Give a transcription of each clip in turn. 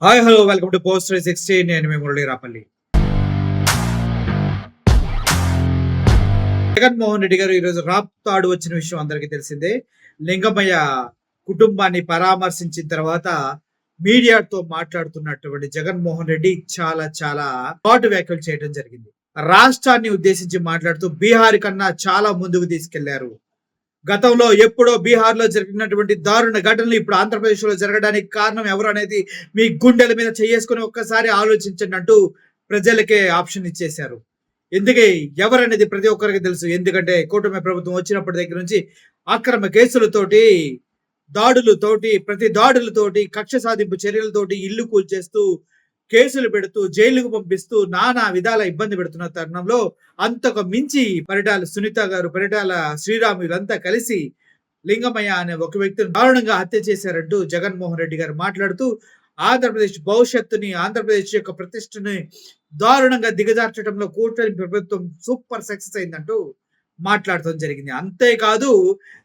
Hi hello welcome to post 360. నేను మీ మురళీ రాపల్లి. జగన్మోహన్ రెడ్డి గారు ఈరోజు రాప్తాడు వచ్చిన విషయం అందరికీ తెలిసిందే. లింగమయ్య కుటుంబాన్ని పరామర్శించిన తర్వాత మీడియాతో మాట్లాడుతున్నటువంటి జగన్మోహన్ రెడ్డి చాలా చాలా ఘాటు వ్యాఖ్యలు చేయడం జరిగింది. రాష్ట్రాన్ని ఉద్దేశించి మాట్లాడుతూ బీహార్ కన్నా చాలా ముందుకు తీసుకెళ్లారు. గతంలో ఎప్పుడో బీహార్ లో జరిగినటువంటి దారుణ ఘటనలు ఇప్పుడు ఆంధ్రప్రదేశ్ లో జరగడానికి కారణం ఎవరు అనేది మీ గుండెల మీద చేసుకుని ఒక్కసారి ఆలోచించండి అంటూ ప్రజలకే ఆప్షన్ ఇచ్చేశారు. ఎందుకే ఎవరనేది ప్రతి ఒక్కరికి తెలుసు. ఎందుకంటే కూటమి ప్రభుత్వం వచ్చినప్పటి దగ్గర నుంచి అక్రమ కేసులతోటి, దాడులతోటి, ప్రతి దాడులతోటి, కక్ష సాధింపు చర్యలతోటి ఇల్లు కూల్చేస్తూ, కేసులు పెడుతూ, జైలుకు పంపిస్తూ నానా విధాల ఇబ్బంది పెడుతున్న తరుణంలో అంతకు మించి పరిటాల సునీత గారు, పరిటాల శ్రీరామ్ వీళ్ళంతా కలిసి లింగమయ్య అనే ఒక వ్యక్తిని దారుణంగా హత్య చేశారంటూ జగన్మోహన్ రెడ్డి గారు మాట్లాడుతూ ఆంధ్రప్రదేశ్ భవిష్యత్తుని, ఆంధ్రప్రదేశ్ యొక్క ప్రతిష్టని దారుణంగా దిగజార్చడంలో కూటమి ప్రభుత్వం సూపర్ సక్సెస్ అయిందంటూ మాట్లాడటం జరిగింది. అంతేకాదు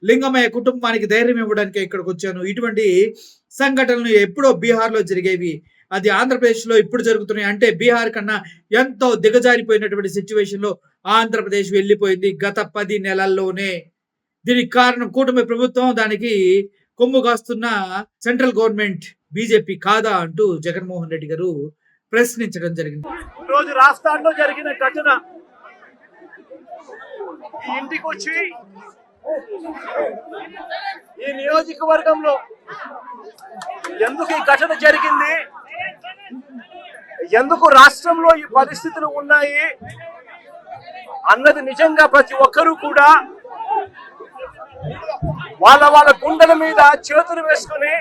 లింగమయ్య కుటుంబానికి ధైర్యం ఇవ్వడానికి ఇక్కడికి వచ్చాను. ఇటువంటి సంఘటనలు ఎప్పుడో బీహార్ లో జరిగేవి, అది ఆంధ్రప్రదేశ్ లో ఇప్పుడు జరుగుతున్నాయి. అంటే బీహార్ కన్నా ఎంతో దిగజారిపోయినటువంటి సిచ్యువేషన్ లో ఆంధ్రప్రదేశ్ వెళ్ళిపోయింది గత 10 నెలల్లోనే. దీనికి కారణం కూటమి ప్రభుత్వం, దానికి కొమ్ము కాస్తున్న సెంట్రల్ గవర్నమెంట్ బీజేపీ కాదా అంటూ జగన్మోహన్ రెడ్డి గారు ప్రశ్నించడం జరిగింది. రోజు రాష్ట్రాల్లో జరిగిన ఘటన ఇంటికి వచ్చి ఈ నియోజకవర్గంలో ఎందుకు ఈ ఘటన జరిగింది, ఎందుకు రాష్ట్రంలో ఈ పరిస్థితులు ఉన్నాయి అన్నది నిజంగా ప్రతి ఒక్కరూ కూడా వాళ్ళ గుండెల మీద చేతులు వేసుకుని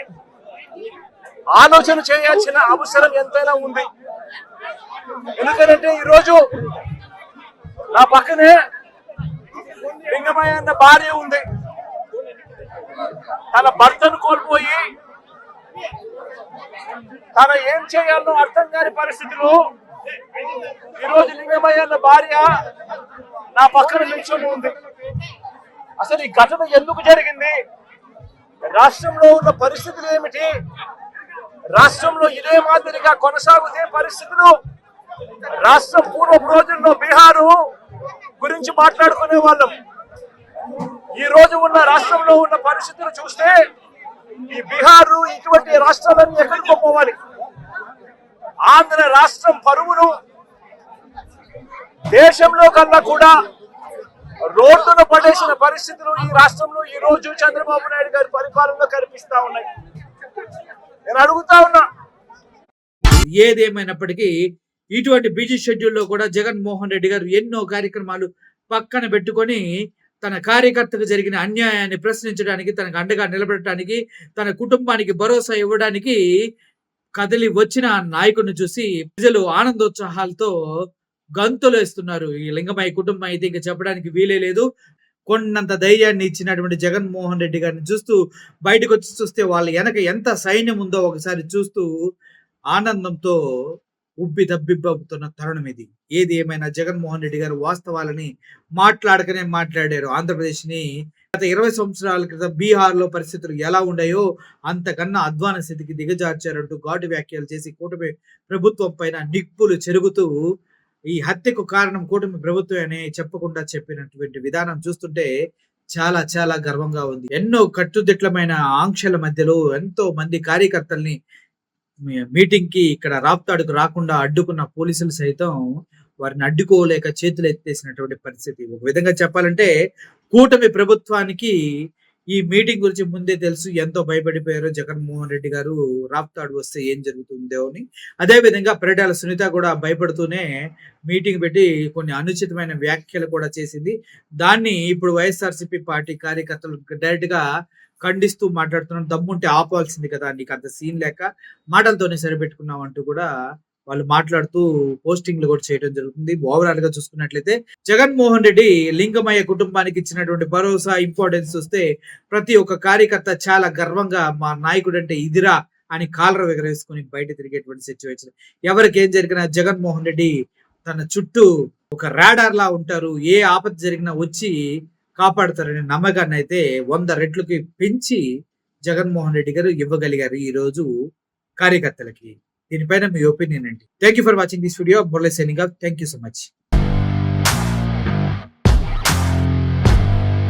ఆలోచన చేయాల్సిన అవసరం ఎంతైనా ఉంది. ఎందుకంటే ఈరోజు నా పక్కనే లింగమయ్య అన్న భార్య ఉంది. తన భర్తను కోల్పోయి తన ఏం చేయాలో అర్థం కాని పరిస్థితిలో ఈరోజు లింగమయ్య అన్న భార్య నా పక్కన నిల్చొని ఉంది. అసలు ఈ ఘటన ఎందుకు జరిగింది, రాష్ట్రంలో ఉన్న పరిస్థితులు ఏమిటి, రాష్ట్రంలో ఇదే మాదిరిగా కొనసాగుతే పరిస్థితులు, రాష్ట్రం పూర్వపు రోజుల్లో బీహారు గురించి మాట్లాడుకునే వాళ్ళం. ఈ రోజు ఉన్న రాష్ట్రంలో ఉన్న పరిస్థితులు చూస్తే ఈ బీహారు ఇటువంటి రాష్ట్రాలన్నీ ఎక్కడికో పోవాలి. ఆంధ్ర రాష్ట్రం పరువును దేశంలో కన్నా కూడా రోడ్డును పడేసిన పరిస్థితులు ఈ రాష్ట్రంలో ఈ రోజు చంద్రబాబు నాయుడు గారి పరిపాలనలో కనిపిస్తా ఉన్నాయి. నేను అడుగుతా ఉన్నా, ఏదేమైనప్పటికీ ఇటువంటి బిజీ షెడ్యూల్లో కూడా జగన్మోహన్ రెడ్డి గారు ఎన్నో కార్యక్రమాలు పక్కన పెట్టుకొని తన కార్యకర్తకు జరిగిన అన్యాయాన్ని ప్రశ్నించడానికి, తనకు అండగా నిలబడటానికి, తన కుటుంబానికి భరోసా ఇవ్వడానికి కదిలి వచ్చిన నాయకుడిని చూసి ప్రజలు ఆనందోత్సాహాలతో గంతులు వేస్తున్నారు. ఈ లింగమయ్య కుటుంబం అయితే ఇంకా చెప్పడానికి వీలే లేదు. కొన్నంత ధైర్యాన్ని ఇచ్చినటువంటి జగన్మోహన్ రెడ్డి గారిని చూస్తూ బయటకు వచ్చి చూస్తే వాళ్ళ వెనక ఎంత సైన్యం ఉందో ఒకసారి చూస్తూ ఆనందంతో ఉబ్బి తబ్బిబ్బవుతున్న తరుణం ఇది. ఏది ఏమైనా జగన్మోహన్ రెడ్డి గారు వాస్తవాలని మాట్లాడకనే మాట్లాడారు. ఆంధ్రప్రదేశ్ ని గత 20 సంవత్సరాల క్రితం బీహార్ లో పరిస్థితులు ఎలా ఉన్నాయో అంతకన్నా అధ్వాన స్థితికి దిగజార్చారంటూ ఘాటు వ్యాఖ్యలు చేసి కూటమి ప్రభుత్వం పైన నిప్పులు చెరుగుతూ ఈ హత్యకు కారణం కూటమి ప్రభుత్వం అని చెప్పకుండా చెప్పినటువంటి విధానం చూస్తుంటే చాలా చాలా గర్వంగా ఉంది. ఎన్నో కట్టుదిట్టమైన ఆంక్షల మధ్యలో ఎంతో మంది కార్యకర్తల్ని మీటింగ్ కి ఇక్కడ రాప్తాడుకు రాకుండా అడ్డుకున్న పోలీసులు సైతం వారిని అడ్డుకోలేక చేతులు ఎత్తేసినటువంటి పరిస్థితి. ఒక విధంగా చెప్పాలంటే కూటమి ప్రభుత్వానికి ఈ మీటింగ్ గురించి ముందే తెలుసు, ఎంతో భయపడిపోయారు జగన్మోహన్ రెడ్డి గారు రాప్తాడు వస్తే ఏం జరుగుతుందో అని. అదే విధంగా పరిటాల సునీత కూడా భయపడుతూనే మీటింగ్ పెట్టి కొన్ని అనుచితమైన వ్యాఖ్యలు కూడా చేసింది. దాన్ని ఇప్పుడు వైఎస్ఆర్సీపీ పార్టీ కార్యకర్తలు డైరెక్ట్ గా ఖండిస్తూ మాట్లాడుతున్నాం. దమ్ముంటే ఆపాల్సింది కదా, నీకు అంత సీన్ లేక మాటలతోనే సరిపెట్టుకున్నాం అంటూ కూడా వాళ్ళు మాట్లాడుతూ పోస్టింగ్లు కూడా చేయడం జరుగుతుంది. ఓవరాల్ గా చూసుకున్నట్లయితే జగన్మోహన్ రెడ్డి లింగమయ్య కుటుంబానికి ఇచ్చినటువంటి భరోసా, ఇంపార్టెన్స్ చూస్తే ప్రతి ఒక్క కార్యకర్త చాలా గర్వంగా మా నాయకుడు అంటే ఇదిరా అని కాలర్ ఎగరేసుకుని బయట తిరిగేటువంటి సిచ్యువేషన్. ఎవరికి ఏం జరిగినా జగన్మోహన్ రెడ్డి తన చుట్టూ ఒక రాడార్ లా ఉంటారు. ఏ ఆపద జరిగినా వచ్చి కాపాడుతారనే నమ్మకాన్ని అయితే 100 రెట్లకి పెంచి జగన్మోహన్ రెడ్డి గారు ఇవ్వగలిగారు ఈ రోజు కార్యకర్తలకి. దీనిపైన మీ ఒపీనియన్ ఏంటి? Thank you for watching this video. Murali signing off. Thank you so much.